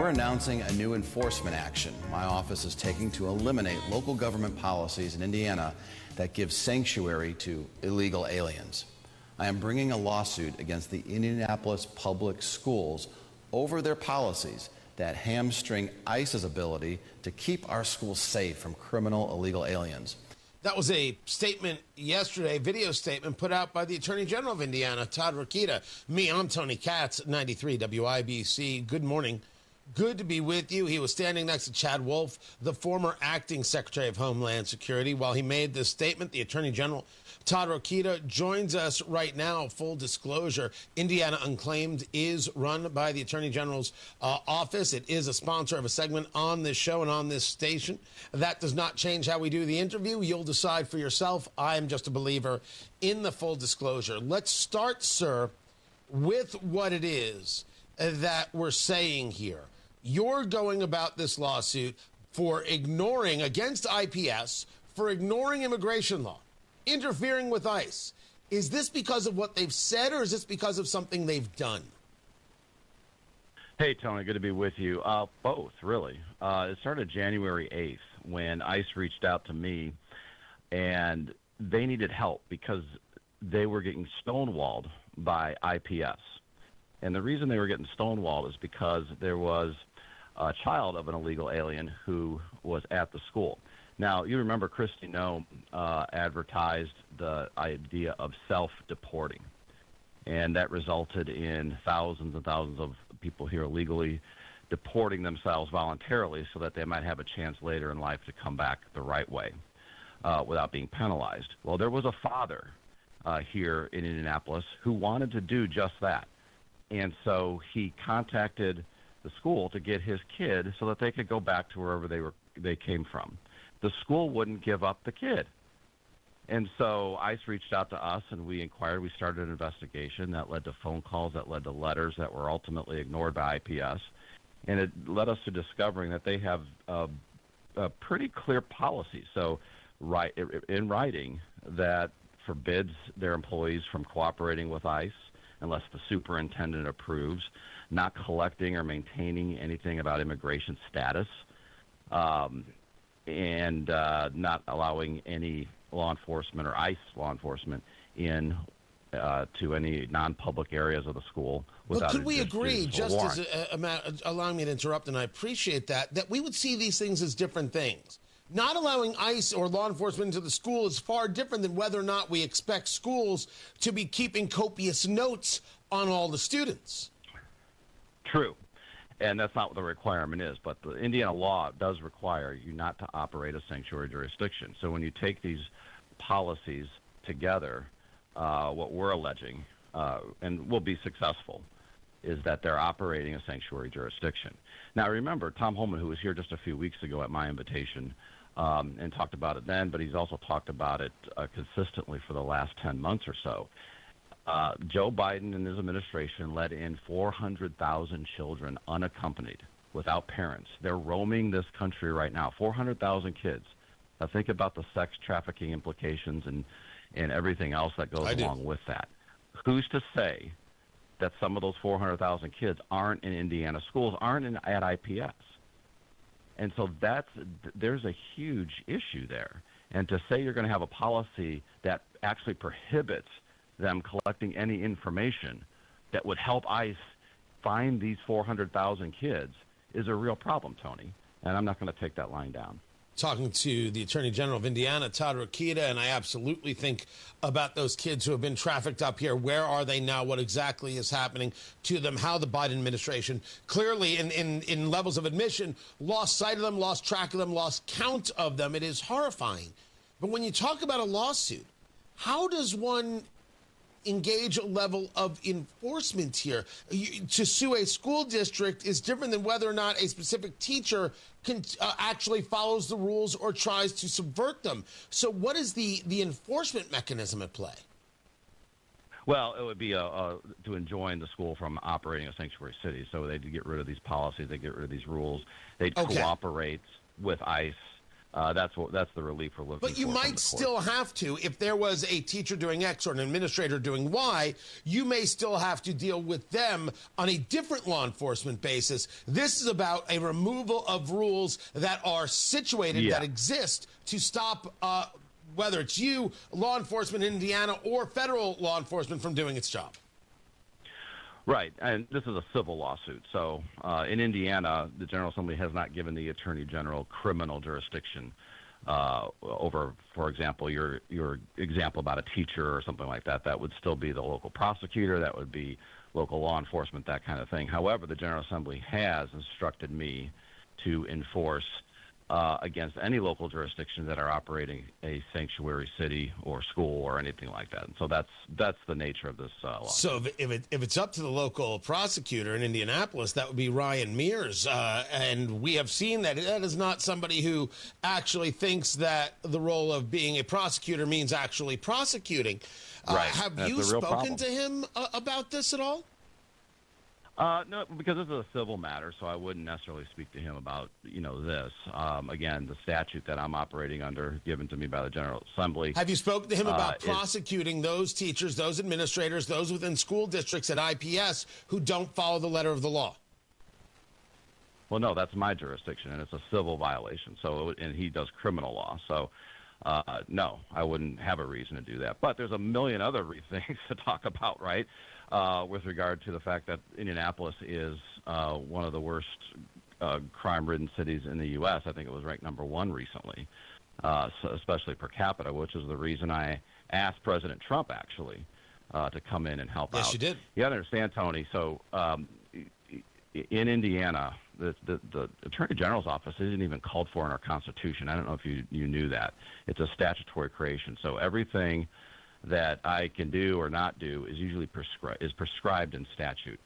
We're announcing a new enforcement action my office is taking to eliminate local government policies in Indiana that give sanctuary to illegal aliens. I am bringing a lawsuit against the Indianapolis Public Schools over their policies that hamstring ICE's ability to keep our schools safe from criminal illegal aliens. That was a statement yesterday, video statement put out by the Attorney General of Indiana, Todd Rokita. I'm Tony Katz, 93 WIBC. Good morning. Good to be with you. He was standing next to Chad Wolf, the former acting Secretary of Homeland Security. While he made this statement, the Attorney General, Todd Rokita, joins us right now. Full disclosure, Indiana Unclaimed is run by the Attorney General's office. It is a sponsor of a segment on this show and on this station. That does not change how we do the interview. You'll decide for yourself. I am just a believer in the full disclosure. Let's start, sir, with what it is that we're saying here. You're going about this lawsuit for ignoring, against IPS, for ignoring immigration law, interfering with ICE. Is this because of what they've said, or is this because of something they've done? Hey, Tony, good to be with you. Both, really. It started January 8th when ICE reached out to me, and they needed help because they were getting stonewalled by IPS. And the reason they were getting stonewalled is because there was a child of an illegal alien who was at the school. Now, you remember Christy Noe advertised the idea of self-deporting, and that resulted in thousands and thousands of people here illegally deporting themselves voluntarily so that they might have a chance later in life to come back the right way without being penalized. Well, there was a father here in Indianapolis who wanted to do just that. And so he contacted the school to get his kid so that they could go back to wherever they came from. The school wouldn't give up the kid. And so ICE reached out to us, and we inquired. We started an investigation that led to phone calls, that led to letters that were ultimately ignored by IPS. And it led us to discovering that they have a pretty clear policy. So in writing that forbids their employees from cooperating with ICE unless the superintendent approves, not collecting or maintaining anything about immigration status, and not allowing any law enforcement or ICE law enforcement in to any non-public areas of the school. But could we agree, just as allowing me to interrupt, and I appreciate that we would see these things as different things? Not allowing ICE or law enforcement into the school is far different than whether or not we expect schools to be keeping copious notes on all the students. True. And that's not what the requirement is. But the Indiana law does require you not to operate a sanctuary jurisdiction. So when you take these policies together, what we're alleging, and will be successful, is that they're operating a sanctuary jurisdiction. Now, remember, Tom Holman, who was here just a few weeks ago at my invitation, and talked about it then, but he's also talked about it consistently for the last 10 months or so. Joe Biden and his administration let in 400,000 children unaccompanied, without parents. They're roaming this country right now, 400,000 kids. Now think about the sex trafficking implications and everything else that goes along with that. Who's to say that some of those 400,000 kids aren't in Indiana schools, aren't at IPS? And so there's a huge issue there. And to say you're going to have a policy that actually prohibits them collecting any information that would help ICE find these 400,000 kids is a real problem, Tony. And I'm not going to take that line down. Talking to the Attorney General of Indiana, Todd Rokita, and I absolutely think about those kids who have been trafficked up here. Where are they now? What exactly is happening to them? How the Biden administration clearly in levels of admission lost sight of them, lost track of them, lost count of them. It is horrifying. But when you talk about a lawsuit, how does one engage a level of enforcement here? To sue a school district is different than whether or not a specific teacher can actually follows the rules or tries to subvert them. So what is the enforcement mechanism at play? Well, it would be to enjoin the school from operating a sanctuary city. So they'd get rid of these policies, they'd get rid of these rules. They'd cooperate with ICE That's the relief we're looking for. But you from the might court. still have to, if there was a teacher doing X or an administrator doing Y, you may still have to deal with them on a different law enforcement basis. This is about a removal of rules that are situated, that exist to stop, whether it's you, law enforcement in Indiana, or federal law enforcement from doing its job. Right, and this is a civil lawsuit. So in Indiana, the General Assembly has not given the Attorney General criminal jurisdiction over, for example, your example about a teacher or something like that. That would still be the local prosecutor. That would be local law enforcement, that kind of thing. However, the General Assembly has instructed me to enforce against any local jurisdictions that are operating a sanctuary city or school or anything like that. And so that's the nature of this lawsuit. So if it's up to the local prosecutor in Indianapolis, that would be Ryan Mears. And we have seen that is not somebody who actually thinks that the role of being a prosecutor means actually prosecuting. Right. Have That's you a real spoken problem. to him about this at all? No, because this is a civil matter, so I wouldn't necessarily speak to him about, this. Again, the statute that I'm operating under, given to me by the General Assembly. Have you spoken to him about prosecuting those teachers, those administrators, those within school districts at IPS who don't follow the letter of the law? Well, no, that's my jurisdiction, and it's a civil violation. So, and he does criminal law. So, no, I wouldn't have a reason to do that. But there's a million other things to talk about, right? With regard to the fact that Indianapolis is one of the worst crime-ridden cities in the U.S. I think it was ranked number 1 recently, so especially per capita, which is the reason I asked President Trump, actually, to come in and help out. Yes, you did. You understand, Tony, so in Indiana, the Attorney General's office isn't even called for in our Constitution. I don't know if you knew that. It's a statutory creation. So everything that I can do or not do is usually prescribed in statute.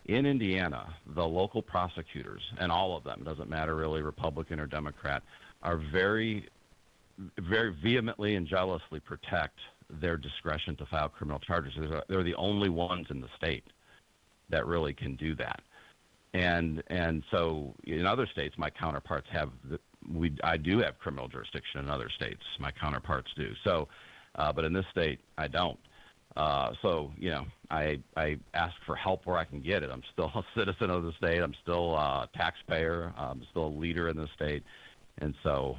In Indiana, the local prosecutors, and all of them, doesn't matter really Republican or Democrat, are very, very vehemently and jealously protect their discretion to file criminal charges. They're the only ones in the state that really can do that. And so in other states, my counterparts have I do have criminal jurisdiction in other states. My counterparts do. So, but in this state, I don't. So, I ask for help where I can get it. I'm still a citizen of the state. I'm still a taxpayer. I'm still a leader in the state. And so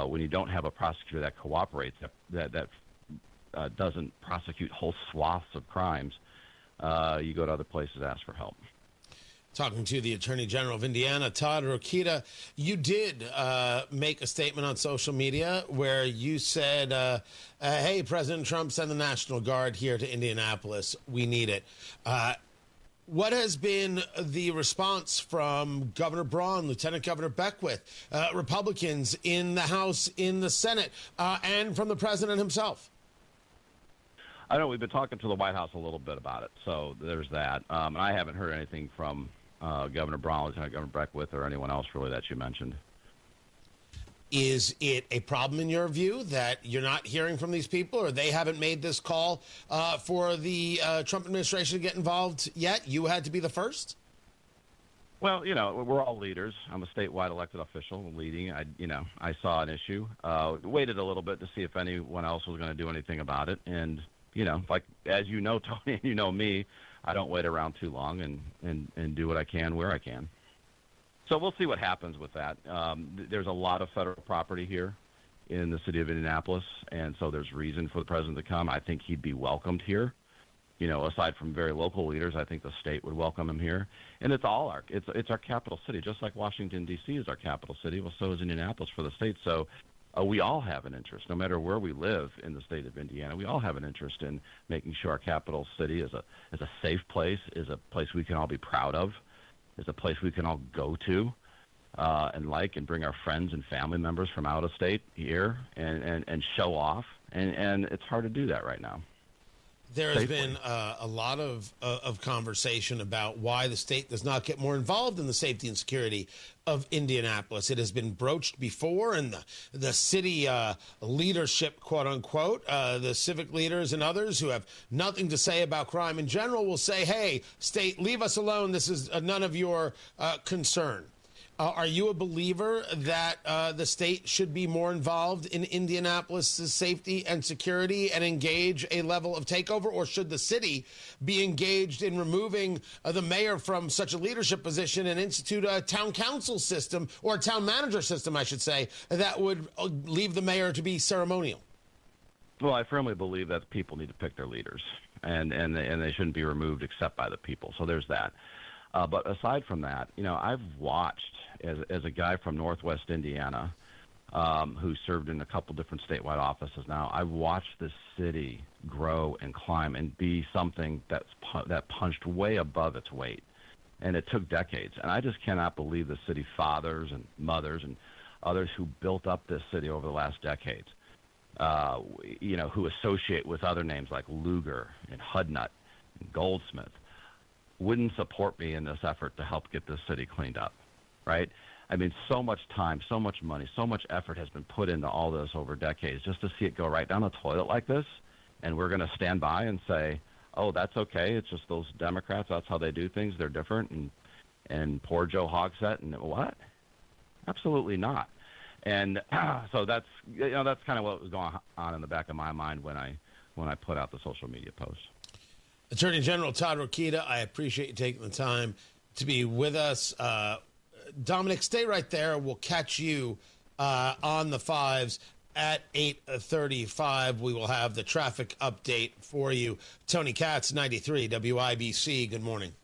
when you don't have a prosecutor that cooperates, that doesn't prosecute whole swaths of crimes, you go to other places to ask for help. Talking to the Attorney General of Indiana, Todd Rokita, you did make a statement on social media where you said, hey, President Trump, send the National Guard here to Indianapolis. We need it. What has been the response from Governor Braun, Lieutenant Governor Beckwith, Republicans in the House, in the Senate, and from the president himself? I know we've been talking to the White House a little bit about it, so there's that. And I haven't heard anything from Governor Braun, Lieutenant Governor Beckwith, or anyone else really that you mentioned. Is it a problem in your view that you're not hearing from these people, or they haven't made this call for the Trump administration to get involved yet? You had to be the first? Well, we're all leaders. I'm a statewide elected official leading. I saw an issue, waited a little bit to see if anyone else was going to do anything about it. And, like, as you know, Tony, and you know me, I don't wait around too long and do what I can where I can. So we'll see what happens with that. There's a lot of federal property here in the city of Indianapolis, and so there's reason for the president to come. I think he'd be welcomed here. Aside from very local leaders, I think the state would welcome him here. And it's our capital city, just like Washington, D.C. is our capital city. Well, so is Indianapolis for the state. So we all have an interest, no matter where we live in the state of Indiana. We all have an interest in making sure our capital city is a safe place, is a place we can all be proud of, is a place we can all go to and bring our friends and family members from out of state here and show off. And it's hard to do that right now. There has been a lot of conversation about why the state does not get more involved in the safety and security of Indianapolis. It has been broached before, and the city leadership, quote unquote, the civic leaders and others who have nothing to say about crime in general will say, hey, state, leave us alone. This is none of your concern. Are you a believer that the state should be more involved in Indianapolis' safety and security and engage a level of takeover, or should the city be engaged in removing the mayor from such a leadership position and institute a town council system, or a town manager system, I should say, that would leave the mayor to be ceremonial? Well, I firmly believe that people need to pick their leaders, and they shouldn't be removed except by the people. So there's that. But aside from that, I've watched as a guy from Northwest Indiana who served in a couple different statewide offices now, I've watched this city grow and climb and be something that punched way above its weight. And it took decades. And I just cannot believe the city fathers and mothers and others who built up this city over the last decades, who associate with other names like Lugar and Hudnut and Goldsmith, wouldn't support me in this effort to help get this city cleaned up, right? I mean, so much time, so much money, so much effort has been put into all this over decades just to see it go right down the toilet like this, and we're going to stand by and say, oh, that's okay, it's just those Democrats, that's how they do things, they're different, and poor Joe Hogsett, and what? Absolutely not. And so that's kind of what was going on in the back of my mind when I put out the social media post. Attorney General Todd Rokita, I appreciate you taking the time to be with us. Dominic, stay right there. We'll catch you on the fives at 8:35. We will have the traffic update for you. Tony Katz, 93 WIBC. Good morning.